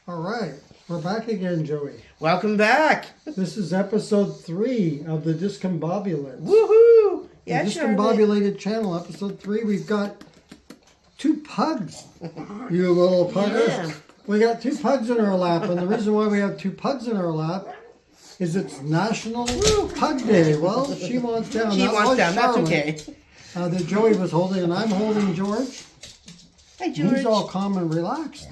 All right, we're back again, Joey. Welcome back. This is episode 3 of the Discombobulates. Woohoo! The Yeah, Charlotte. Discombobulated channel, episode 3. We've got 2 pugs. You little puggers. Yeah. We got 2 pugs in our lap, and the reason why we have 2 pugs in our lap is it's National Pug Day. Well, she wants down. She That wants was down. That's Charlotte, okay. that Joey was holding, and I'm holding George. Hi, George. He's all calm and relaxed.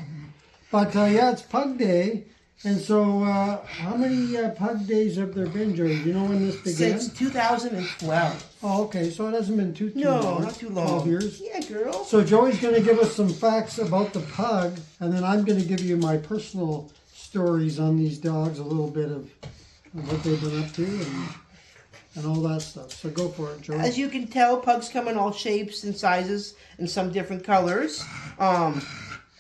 But yeah, it's Pug Day. And so, how many Pug Days have there been, Joey? Do you know when this began? Since 2012. Oh, okay. So it hasn't been too No, long. not too long. 12 years. Yeah, girl. So Joey's going to give us some facts about the pug, and then I'm going to give you my personal stories on these dogs, a little bit of what they've been up to and all that stuff. So go for it, Joey. As you can tell, pugs come in all shapes and sizes and some different colors.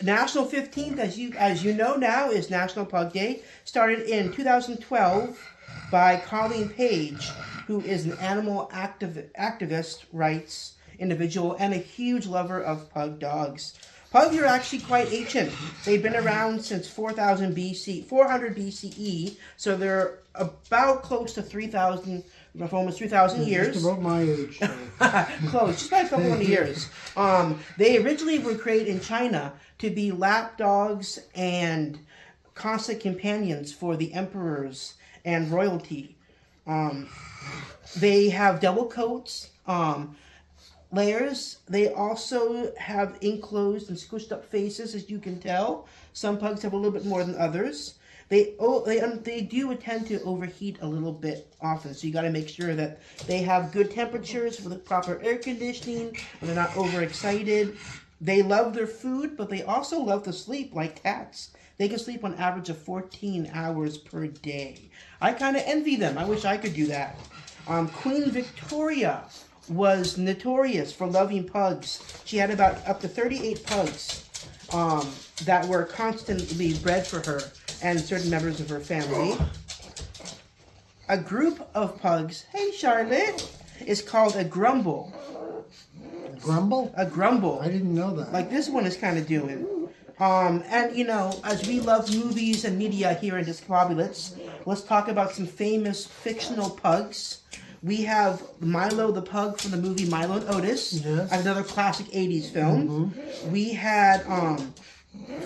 National 15th, as you know now, is National Pug Day. Started in 2012 by Colleen Page, who is an animal activist rights individual and a huge lover of pug dogs. Pugs are actually quite ancient. They've been around since 400 BCE, so they're about close to 3,000, almost 3,000 years. Just about my age. So. Close, just by a couple of years. They originally were created in China to be lap dogs and constant companions for the emperors and royalty. They have double coats, layers. They also have enclosed and squished up faces, as you can tell. Some pugs have a little bit more than others. They do tend to overheat a little bit often, so you got to make sure that they have good temperatures with proper air conditioning, and they're not overexcited. They love their food, but they also love to sleep like cats. They can sleep on average of 14 hours per day. I kind of envy them. I wish I could do that. Queen Victoria was notorious for loving pugs. She had about up to 38 pugs that were constantly bred for her and certain members of her family. A group of pugs, hey Charlotte, is called a grumble. Grumble? A grumble. I didn't know that. Like this one is kind of doing. And you know, as we love movies and media here in Discombobulates, let's talk about some famous fictional pugs. We have Milo the pug from the movie Milo and Otis, yes. Another classic 80s film. Mm-hmm. We had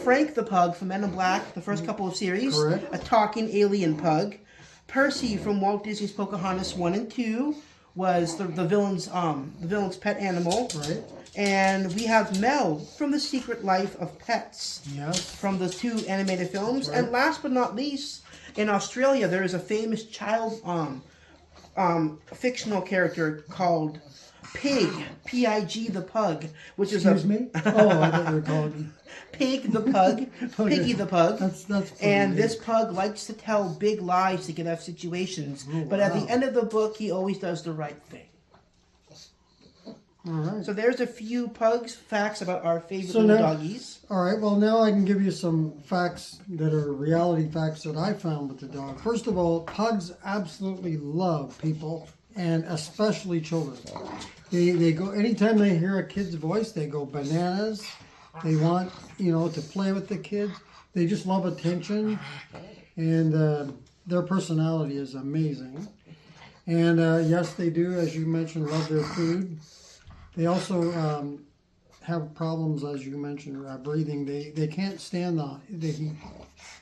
Frank the pug from Men in Black, the first couple of series, correct. A talking alien pug. Percy from Walt Disney's Pocahontas 1 and 2 was the villain's pet animal. Right. And we have Mel from The Secret Life of Pets. Yes. From the 2 animated films. Right. And last but not least, in Australia there is a famous child fictional character called Pig, P-I-G the pug, which is Excuse me? Oh, I thought you were calling Pig the pug, Okay. Piggy the pug. That's funny, and yeah. this pug likes to tell big lies to get out of situations. Oh, but at wow. the end of the book, he always does the right thing. All right. So there's a few facts about our favorite So little now- doggies. All right, well, now I can give you some facts that are reality facts that I found with the dog. First of all, pugs absolutely love people, and especially children. They go, anytime they hear a kid's voice, they go bananas. They want, to play with the kids. They just love attention, and their personality is amazing. And yes, they do, as you mentioned, love their food. They also have problems, as you mentioned, breathing. They can't stand the heat.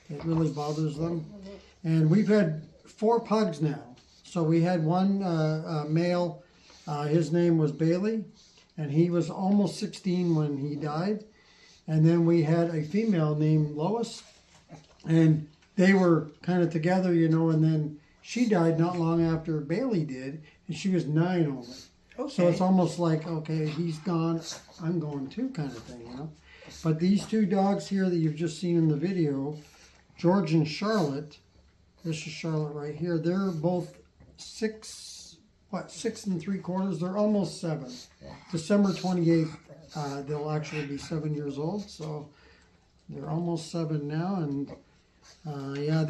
It really bothers them. And we've had 4 pugs now. So we had one male. His name was Bailey, and he was almost 16 when he died. And then we had a female named Lois, and they were kind of together, and then she died not long after Bailey did, and she was 9 only. Okay. So it's almost like, okay, he's gone, I'm going too, kind of thing, But these 2 dogs here that you've just seen in the video, George and Charlotte, this is Charlotte right here, they're both 6 3/4, they're almost 7. December 28th, they'll actually be 7 years old, so they're almost 7 now, and yeah,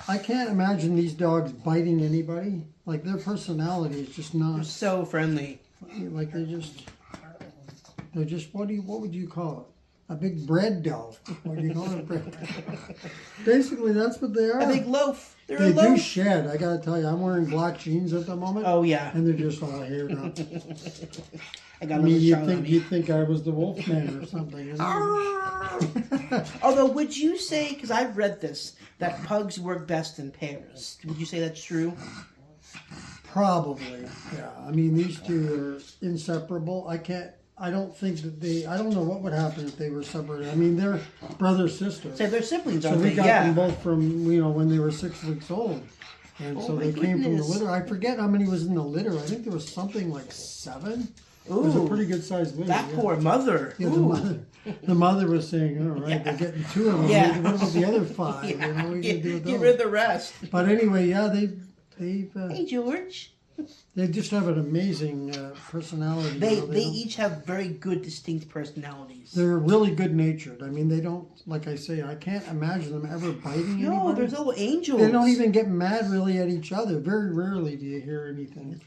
I can't imagine these dogs biting anybody. Like, their personality is just not, They're so friendly. like, they're just, what would you call a big bread dough. What do you call it? Bread. Basically, that's what they are. A big loaf. They're They a loaf. do shed. I gotta tell you, I'm wearing black jeans at the moment. Oh yeah. And they're just all haired up. I got I a mean, little shine on me. you'd think I was the Wolfman or something. You know? Although, would you say, because I've read this, that pugs work best in pairs? Would you say that's true? Probably, yeah. I mean, these two are inseparable. I don't think that I don't know what would happen if they were separated. I mean, they're brother sister. Say they're siblings, So aren't we they? got Yeah. them both from, when they were 6 weeks old. And Oh so my they came from the goodness. litter. I forget how many was in the litter. I think there was something like 7. It was a Ooh, pretty good sized litter. that yeah. poor mother. Yeah, Ooh. the mother was saying, all right, they're getting 2 of them. Yeah. What about the other 5? Yeah. You know, we can do with Get rid of those. the rest. But anyway, yeah, they've Hey, George. they just have an amazing personality. They you know, they don't- each have very good, distinct personalities. They're really good natured. I mean, they don't, like I say, I can't imagine them ever biting No, anybody. there's little angels. They don't even get mad really at each other. Very rarely do you hear anything.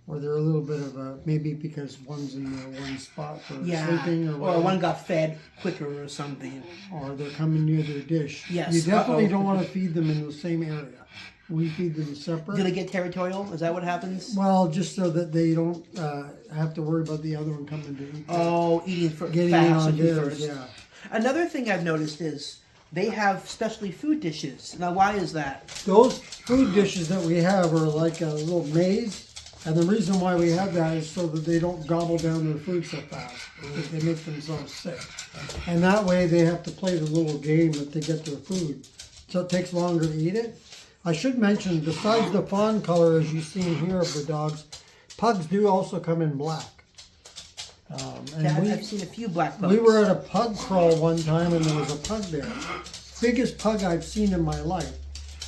Or they're a little bit of a, maybe because one's in the one spot for sleeping or or whatever. one got fed quicker or something. Or they're coming near their dish. Yes, You definitely uh-oh. don't want to feed them in the same area. We feed them separate. Do they get territorial? Is that what happens? Well, just so that they don't have to worry about the other one coming to eat. Oh, eating for Getting fast in on and you theirs, first. yeah. Another thing I've noticed is they have specialty food dishes. Now, why is that? Those food dishes that we have are like a little maze. And the reason why we have that is so that they don't gobble down their food so fast. They make themselves sick. And that way they have to play the little game that they get their food. So it takes longer to eat it. I should mention, besides the fawn color, as you see here of the dogs, pugs do also come in black. And I've seen a few black pugs. we were at a pug crawl one time and there was a pug there. Biggest pug I've seen in my life.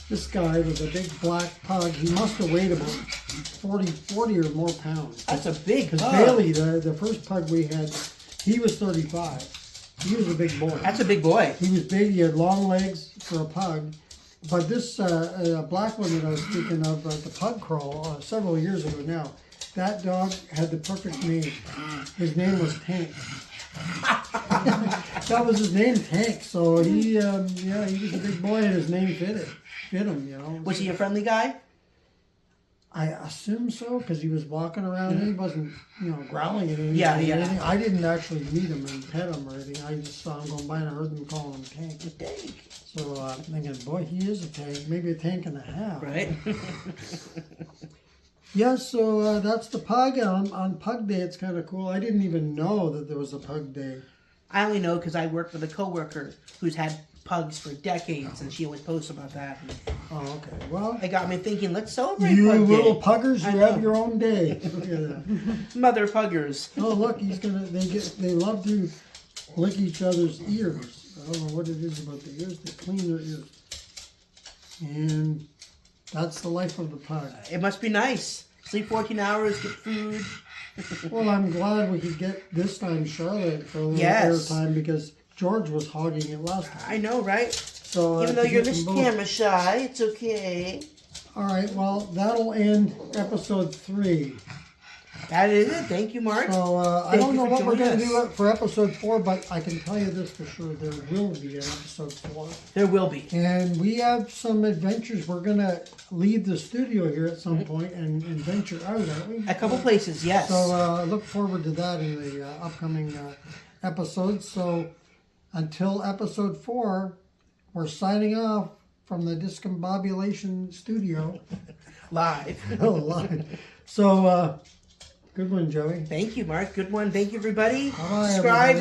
This guy was a big black pug. He must have weighed about 40 or more pounds. That's a big Because pug. Bailey, the first pug we had, he was 35. He was a big boy. That's a big boy. He was big. He had long legs for a pug. But this black one that I was speaking of at the pug crawl several years ago now, that dog had the perfect name. His name was Tank. That was his name, Tank. So he was a big boy and his name fit him, you know. Was he a friendly guy? I assume so, because he was walking around and he wasn't, growling at anything. Yeah, or yeah. anything. I didn't actually meet him and pet him or anything. I just saw him going by and I heard them calling him Tank. Tank. So I'm thinking, boy, he is a tank, maybe a tank and a half. Right? Yeah, so that's the pug. On Pug Day, it's kind of cool. I didn't even know that there was a Pug Day. I only know because I work with a coworker who's had pugs for decades, and she always posts about that. Oh, okay. Well, It got me thinking, let's celebrate you Pug little Day. puggers, I you know. have your own day. Look at that. Mother puggers. Oh, look, they love to lick each other's ears. I don't know what it is about the ears. They clean their ears. And that's the life of the pug. It must be nice. Sleep 14 hours, get food. Well, I'm glad we could get this time Charlotte for a little Yes. airtime because George was hogging it last time. I know, right? So Even though to you're get Miss them both- Camera Shy, it's okay. All right, well, that'll end episode 3. That is it. Thank you, Mark. So I Thank don't you know for what we're going joining to us. do for episode 4, but I can tell you this for sure: there will be an episode 4, There will be. and we have some adventures. We're going to leave the studio here at some point and venture out, aren't we? A couple places, yes. So look forward to that in the upcoming episodes. So until episode 4, we're signing off from the Discombobulation studio. Live. Oh, live. So good one, Joey. Thank you, Mark. Good one. Thank you, everybody. Bye-bye, Subscribe. everybody.